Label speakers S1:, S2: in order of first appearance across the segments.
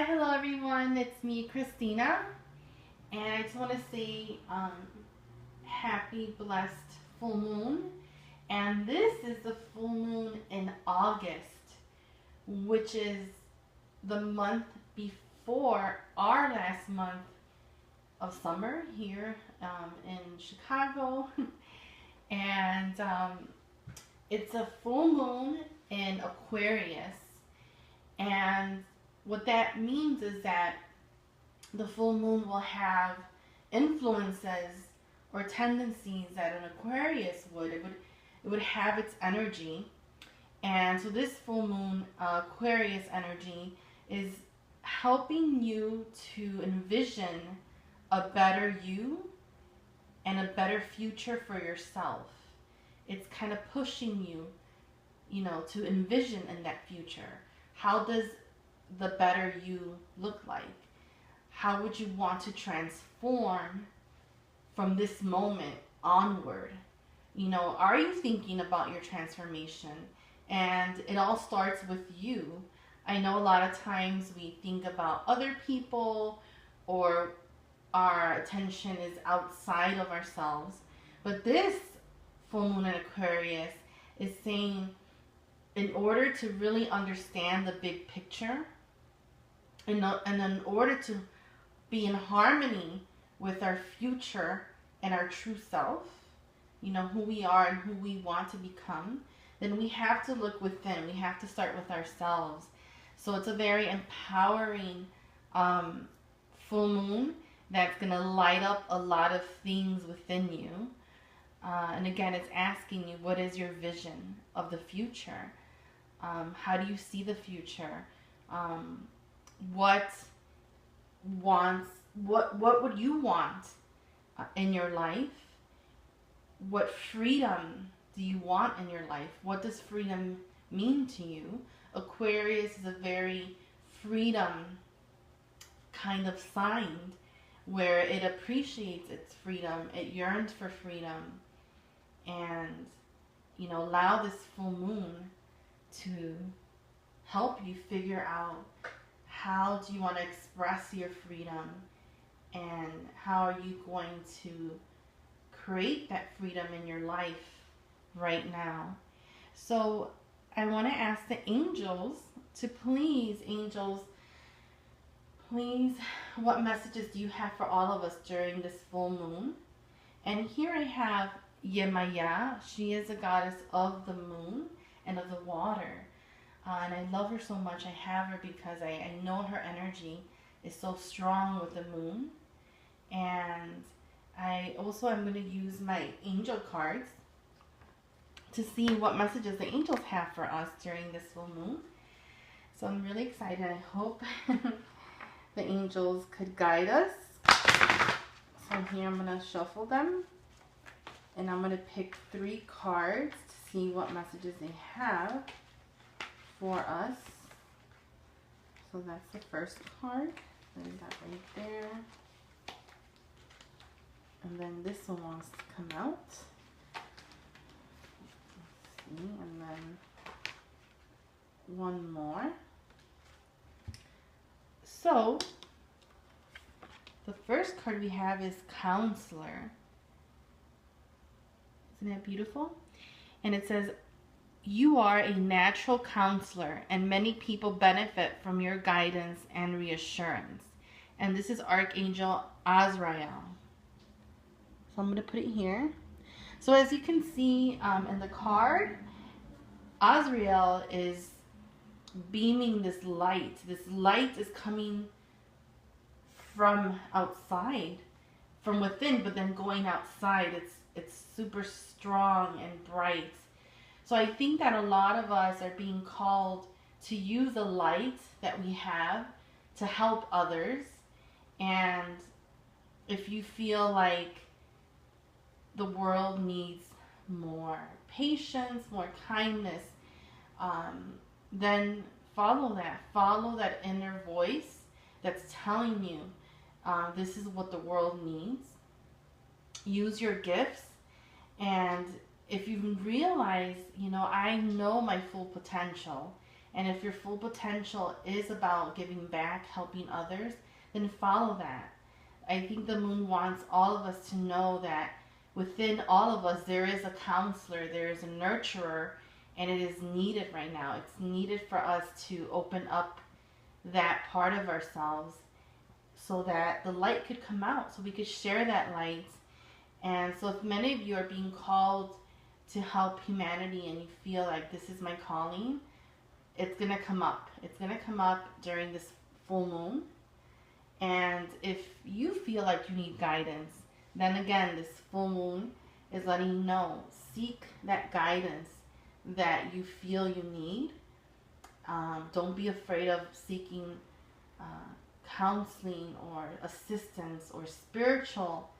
S1: Hello everyone, it's me, Cristina, and I just want to say happy blessed full moon. And this is the full moon in August, which is the month before our last month of summer here in Chicago. And it's a full moon in Aquarius, and what that means is that the full moon will have influences or tendencies that an Aquarius would. It would have its energy. And so this full moon Aquarius energy is helping you to envision a better you and a better future for yourself. It's kind of pushing you, to envision in that future. How does the better you look like? How would you want to transform from this moment onward? Are you thinking about your transformation? And it all starts with you. I know a lot of times we think about other people, or our attention is outside of ourselves. But this full moon in Aquarius is saying, in order to really understand the big picture, and in order to be in harmony with our future and our true self, who we are and who we want to become, then we have to look within. We have to start with ourselves. So it's a very empowering full moon that's going to light up a lot of things within you. And again, it's asking you, what is your vision of the future? How do you see the future? What would you want in your life? What freedom do you want in your life? What does freedom mean to you? Aquarius is a very freedom kind of sign, where it appreciates its freedom, it yearns for freedom, and allow this full moon to help you figure out, how do you want to express your freedom, and how are you going to create that freedom in your life right now. So I want to ask the angels to please, what messages do you have for all of us during this full moon? And here I have Yemaya. She is a goddess of the moon and of the water. And I love her so much. I have her because I know her energy is so strong with the moon. And I'm going to use my angel cards to see what messages the angels have for us during this full moon. So I'm really excited. I hope the angels could guide us. So here I'm going to shuffle them, and I'm going to pick 3 cards to see what messages they have for us. So that's the first card. Put that right there. And then this one wants to come out. Let's see, and then one more. So the first card we have is Counselor. Isn't that beautiful? And it says, you are a natural counselor, and many people benefit from your guidance and reassurance. And this is Archangel Azrael. So I'm going to put it here. So as you can see in the card, Azrael is beaming this light. This light is coming from outside, from within, but then going outside. It's super strong and bright. So I think that a lot of us are being called to use the light that we have to help others. And if you feel like the world needs more patience, more kindness, then follow that inner voice that's telling you this is what the world needs. Use your gifts, and if you realize, I know my full potential, And if your full potential is about giving back, helping others, then follow that. I think the moon wants all of us to know that within all of us there is a counselor, there is a nurturer, and it is needed right now. It's needed for us to open up that part of ourselves so that the light could come out, so we could share that light. And so if many of you are being called to help humanity and you feel like this is my calling, it's going to come up. It's going to come up during this full moon. And if you feel like you need guidance, then again, this full moon is letting you know, seek that guidance that you feel you need. Don't be afraid of seeking counseling or assistance or spiritual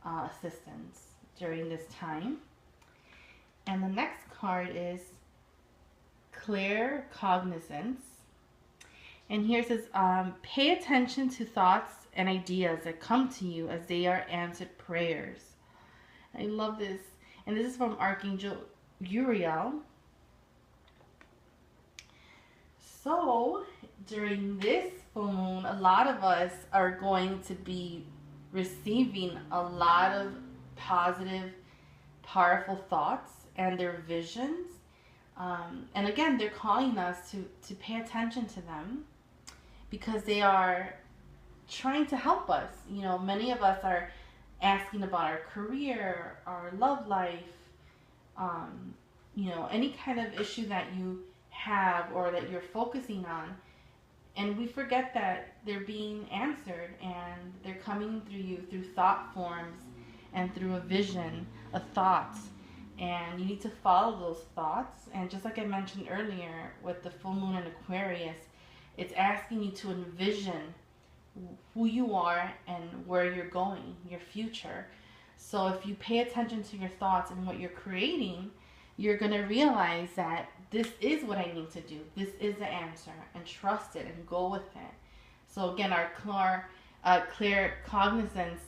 S1: assistance during this time. And the next card is clear cognizance. And here it says, pay attention to thoughts and ideas that come to you as they are answered prayers. I love this. And this is from Archangel Uriel. So during this full moon, a lot of us are going to be receiving a lot of positive, powerful thoughts and their visions. And again, they're calling us to pay attention to them because they are trying to help us. You know, many of us are asking about our career, our love life, you know, any kind of issue that you have or that you're focusing on. And we forget that they're being answered and they're coming through you through thought forms and through a vision, a thought. And you need to follow those thoughts. And just like I mentioned earlier with the full moon in Aquarius, it's asking you to envision who you are and where you're going, your future. So if you pay attention to your thoughts and what you're creating, you're going to realize that this is what I need to do. This is the answer, and trust it and go with it. So again, our clear cognizance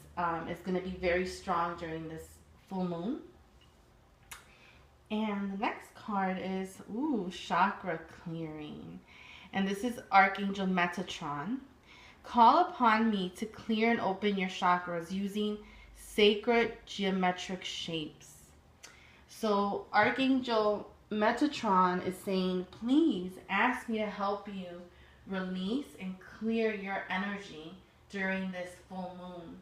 S1: is going to be very strong during this full moon. And the next card is, chakra clearing. And this is Archangel Metatron. Call upon me to clear and open your chakras using sacred geometric shapes. So Archangel Metatron is saying, please ask me to help you release and clear your energy during this full moon.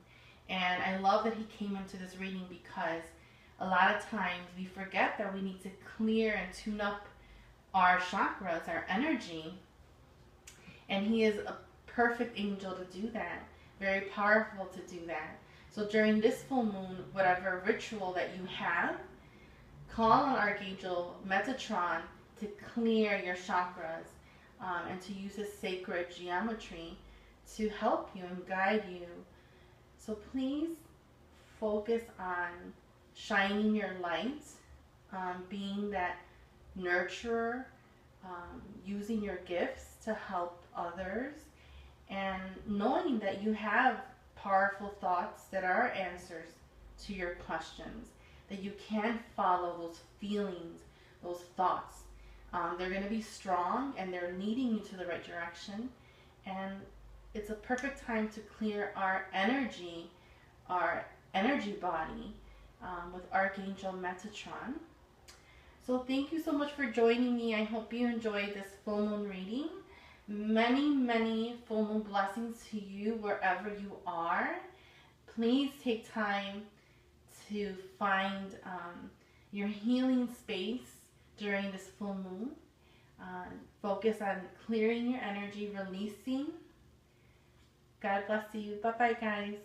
S1: And I love that he came into this reading because a lot of times we forget that we need to clear and tune up our chakras, our energy. And he is a perfect angel to do that. Very powerful to do that. So during this full moon, whatever ritual that you have, call on Archangel Metatron to clear your chakras and to use his sacred geometry to help you and guide you. So please focus on shining your light, being that nurturer, using your gifts to help others, and knowing that you have powerful thoughts that are answers to your questions, that you can follow those feelings, those thoughts. They're going to be strong and they're leading you to the right direction. And it's a perfect time to clear our energy body with Archangel Metatron. So thank you so much for joining me. I hope you enjoyed this full moon reading. Many, many full moon blessings to you wherever you are. Please take time to find your healing space during this full moon. Focus on clearing your energy, releasing. God bless you. Bye-bye, guys.